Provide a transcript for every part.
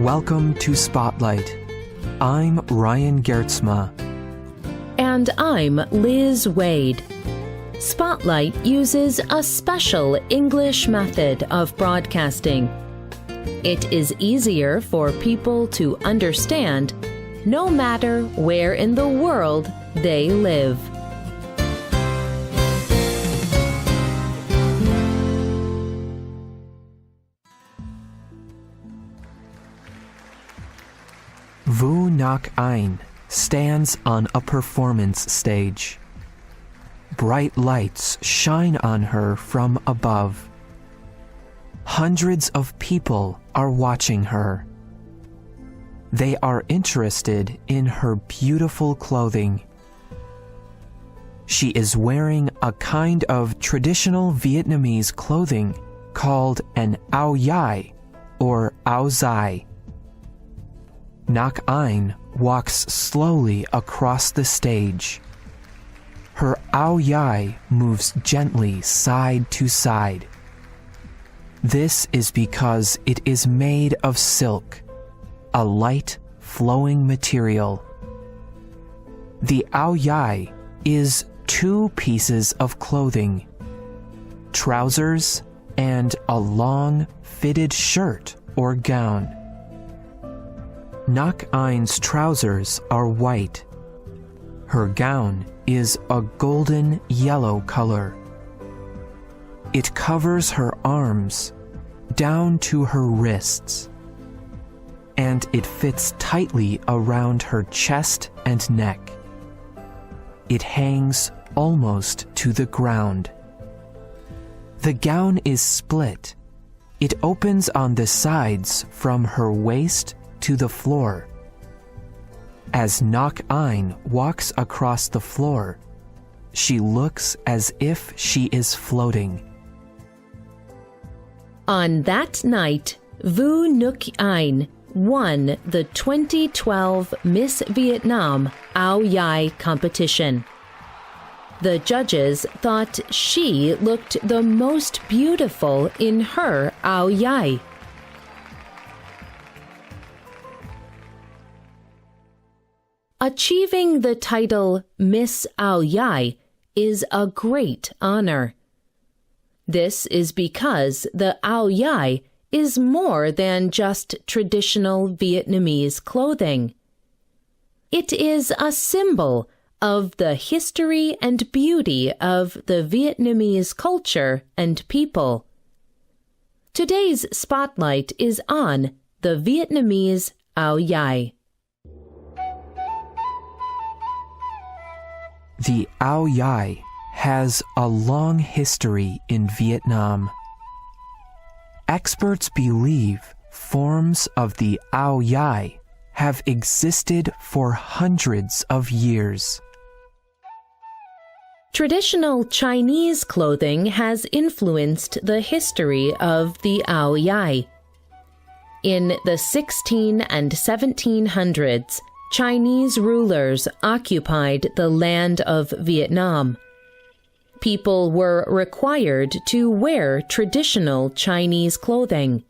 Welcome to Spotlight. I'm Ryan Geertsma. And I'm Liz Waid. Spotlight uses a special English method of broadcasting. It is easier for people to understand no matter where in the world they live. Vu Ngoc Anh stands on a performance stage. Bright lights shine on her from above. Hundreds of people are watching her. They are interested in her beautiful clothing. She is wearing a kind of traditional Vietnamese clothing called an Ao Dai or Ao Dai. Ngoc Anh walks slowly across the stage. Her Ao Dai moves gently side to side. This is because it is made of silk, a light, flowing material. The Ao Dai is two pieces of clothing, trousers and a long, fitted shirt or gown. Ngoc Anh's trousers are white. Her gown is a golden yellow color. It covers her arms down to her wrists, and it fits tightly around her chest and neck. It hangs almost to the ground. The gown is split. It opens on the sides from her waist to the floor. As Ngoc Anh walks across the floor, she looks as if she is floating. On that night, Vu Ngoc Anh won the 2012 Miss Vietnam Ao Dai competition. The judges thought she looked the most beautiful in her Ao Dai. Achieving the title Miss Ao Dai is a great honor. This is because the Ao Dai is more than just traditional Vietnamese clothing. It is a symbol of the history and beauty of the Vietnamese culture and people. Today's spotlight is on the Vietnamese Ao Dai. The Ao Dai has a long history in Vietnam. Experts believe forms of the Ao Dai have existed for hundreds of years. Traditional Chinese clothing has influenced the history of the Ao Dai. In the 1600s and 1700s, Chinese rulers occupied the land of Vietnam. People were required to wear traditional Chinese clothing.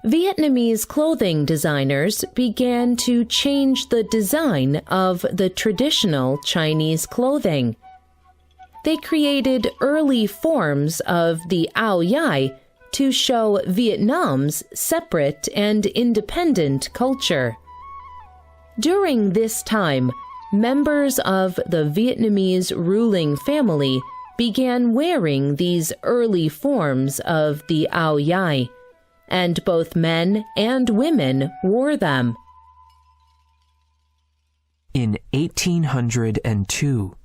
Vietnamese clothing designers began to change the design of the traditional Chinese clothing. They created early forms of the Ao Dai to show Vietnam's separate and independent culture. During this time, members of the Vietnamese ruling family began wearing these early forms of the Ao Dai, and both men and women wore them. In 1802,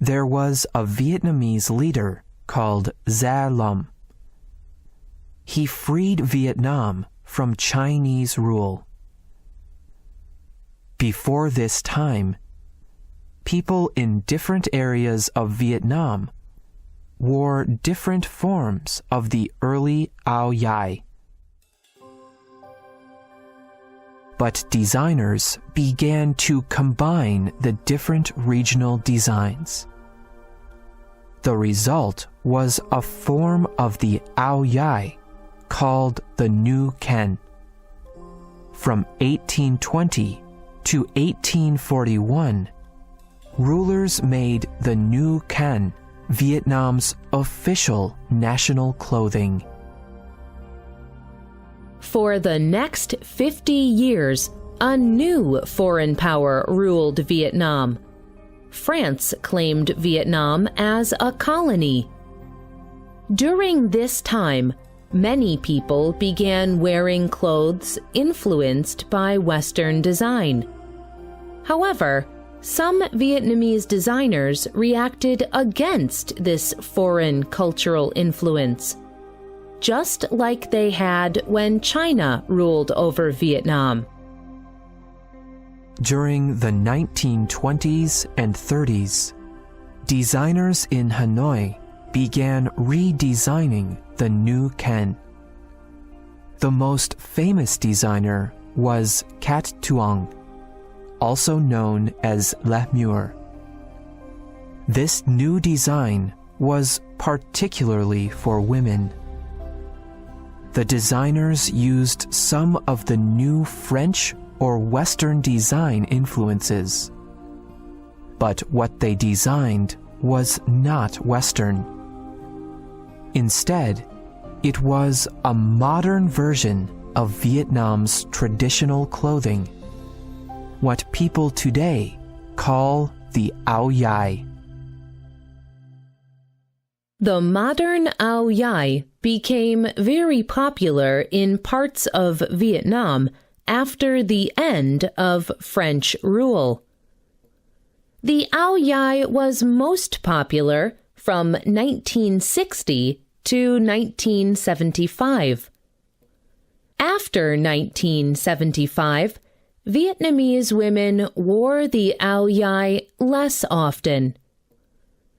there was a Vietnamese leader called Gia Lam. He freed Vietnam from Chinese rule. Before this time, people in different areas of Vietnam wore different forms of the early Ao Dai. But designers began to combine the different regional designs. The result was a form of the Ao Dai called the Nu Ken. From 1820 to 1841, rulers made the new khăn Vietnam's official national clothing. For the next 50 years, a new foreign power ruled Vietnam. France claimed Vietnam as a colony. During this time, many people began wearing clothes influenced by Western design. However, some Vietnamese designers reacted against this foreign cultural influence, just like they had when China ruled over Vietnam. During the 1920s and 30s, designers in Hanoi began redesigning the new khăn. The most famous designer was Cat Tuong, also known as Le Mur. This new design was particularly for women. The designers used some of the new French or Western design influences. But what they designed was not Western. Instead, it was a modern version of Vietnam's traditional clothing, what people today call the Ao Dai. The modern Ao Dai became very popular in parts of Vietnam after the end of French rule. The Ao Dai was most popular from 1960 to 1975. After 1975, Vietnamese women wore the Ao Dai less often.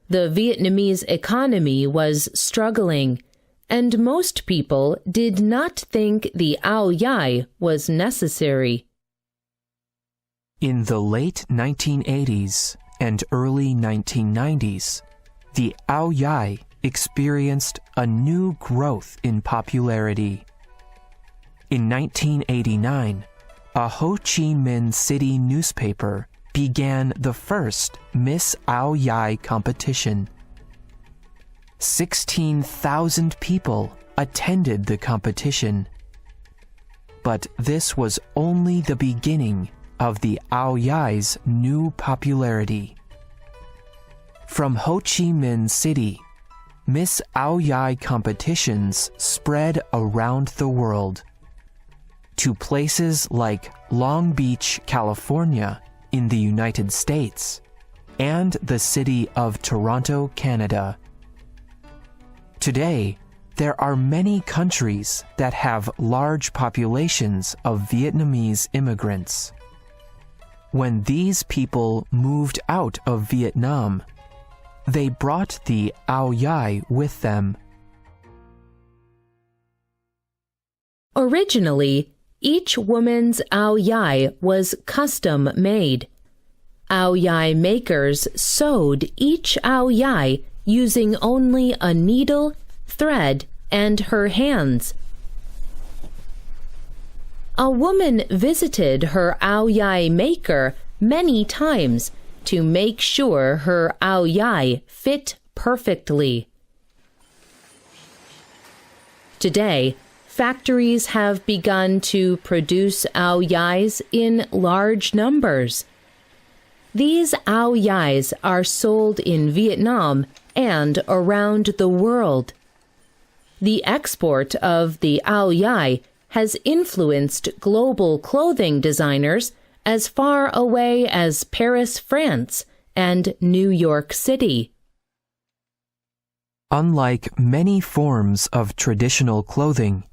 The Vietnamese economy was struggling, and most people did not think the Ao Dai was necessary. In the late 1980s and early 1990s, the Ao Dai experienced a new growth in popularity. In 1989, a Ho Chi Minh City newspaper began the first Miss Ao Dai competition. 16,000 people attended the competition. But this was only the beginning of the Ao Dai's new popularity. From Ho Chi Minh City, Miss Ao Dai competitions spread around the world to places like Long Beach, California, in the United States, and the city of Toronto, Canada. Today, there are many countries that have large populations of Vietnamese immigrants. When these people moved out of Vietnam, they brought the Ao Dai with them. Originally, each woman's Ao Dai was custom made. Ao Dai makers sewed each Ao Dai using only a needle, thread, and her hands. A woman visited her Ao Dai maker many times to make sure her Ao Dai fit perfectly. Today, factories have begun to produce Ao Dais in large numbers. These Ao Dais are sold in Vietnam and around the world. The export of the Ao Dai has influenced global clothing designers as far away as Paris, France, and New York City. Unlike many forms of traditional clothing,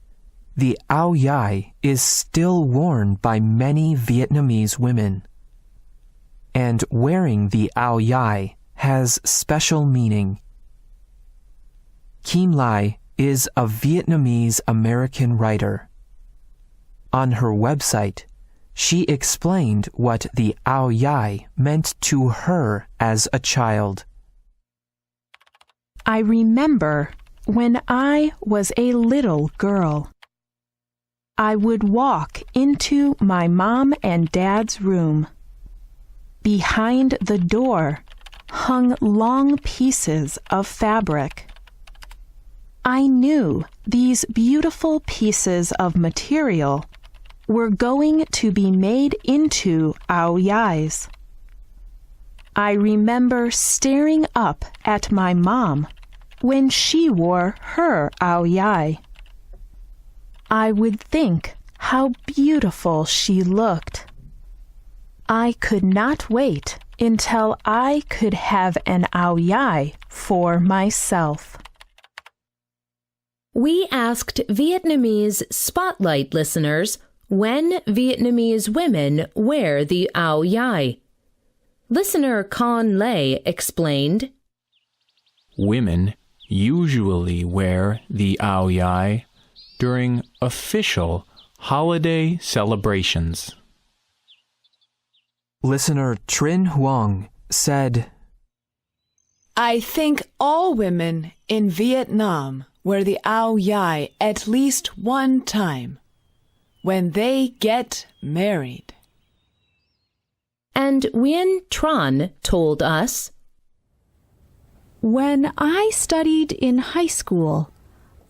the Ao Dai is still worn by many Vietnamese women. And wearing the Ao Dai has special meaning. Kim Lai is a Vietnamese-American writer. On her website, she explained what the Ao Dai meant to her as a child. I remember when I was a little girl. I would walk into my mom and dad's room. Behind the door hung long pieces of fabric. I knew these beautiful pieces of material were going to be made into Ao Dais. I remember staring up at my mom when she wore her Ao Dai. I would think how beautiful she looked. I could not wait until I could have an Ao Dai for myself. We asked Vietnamese Spotlight listeners when Vietnamese women wear the Ao Dai. Listener Con Lay explained, Women usually wear the Ao Dai during official holiday celebrations. Listener Trin Huang said, I think all women in Vietnam wear the Ao Dai at least one time, when they get married. And Nguyen Tran told us, When I studied in high school,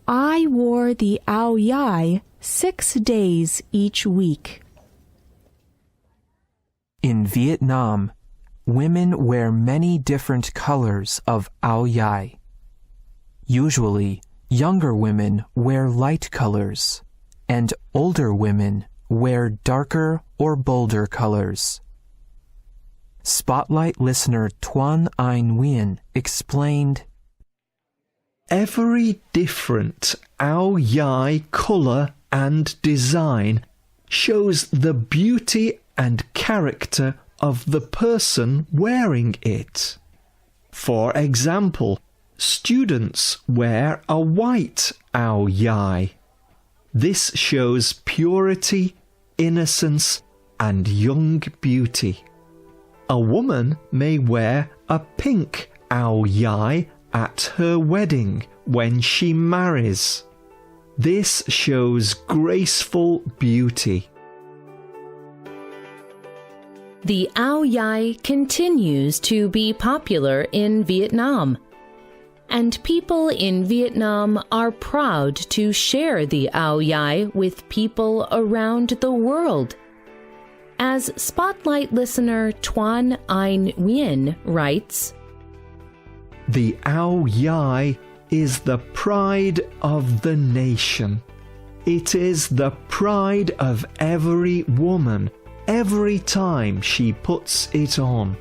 I wore the Ao Dai 6 days each week. In Vietnam, women wear many different colors of Ao Dai. Usually, younger women wear light colors, and older women wear darker or bolder colors. Spotlight listener Tuan Anh Nguyen explained, Every different Ao Dai colour and design shows the beauty and character of the person wearing it. For example, students wear a white Ao Dai. This shows purity, innocence, and young beauty. A woman may wear a pink Ao Dai at her wedding when she marries. This shows graceful beauty. the Ao Dai continues to be popular in Vietnam, and people in Vietnam are proud to share the Ao Dai with people around the world. As Spotlight listener Tuan Anh Nguyen writes, The Ao Dai is the pride of the nation. It is the pride of every woman every time she puts it on.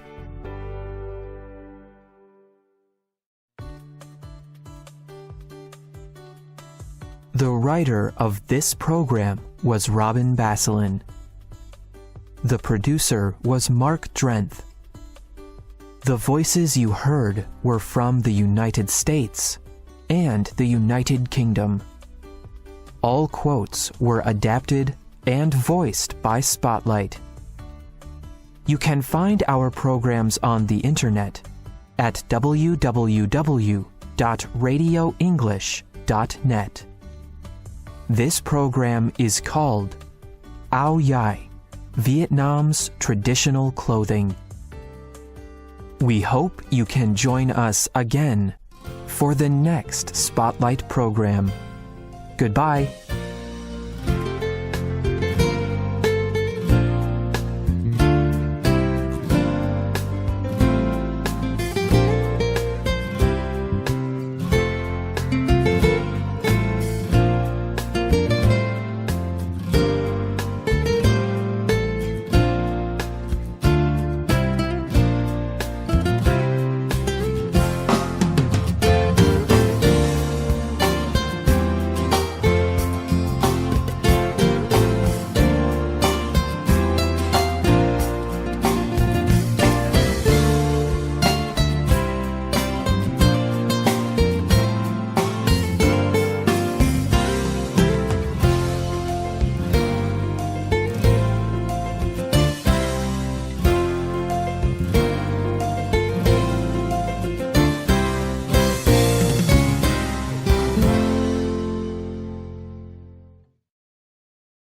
The writer of this program was Robin Basselin. The producer was Mark Drenth. The voices you heard were from the United States and the United Kingdom. All quotes were adapted and voiced by Spotlight. You can find our programs on the internet at www.radioenglish.net. This program is called Ao Dai, Vietnam's traditional clothing. We hope you can join us again for the next Spotlight program. Goodbye.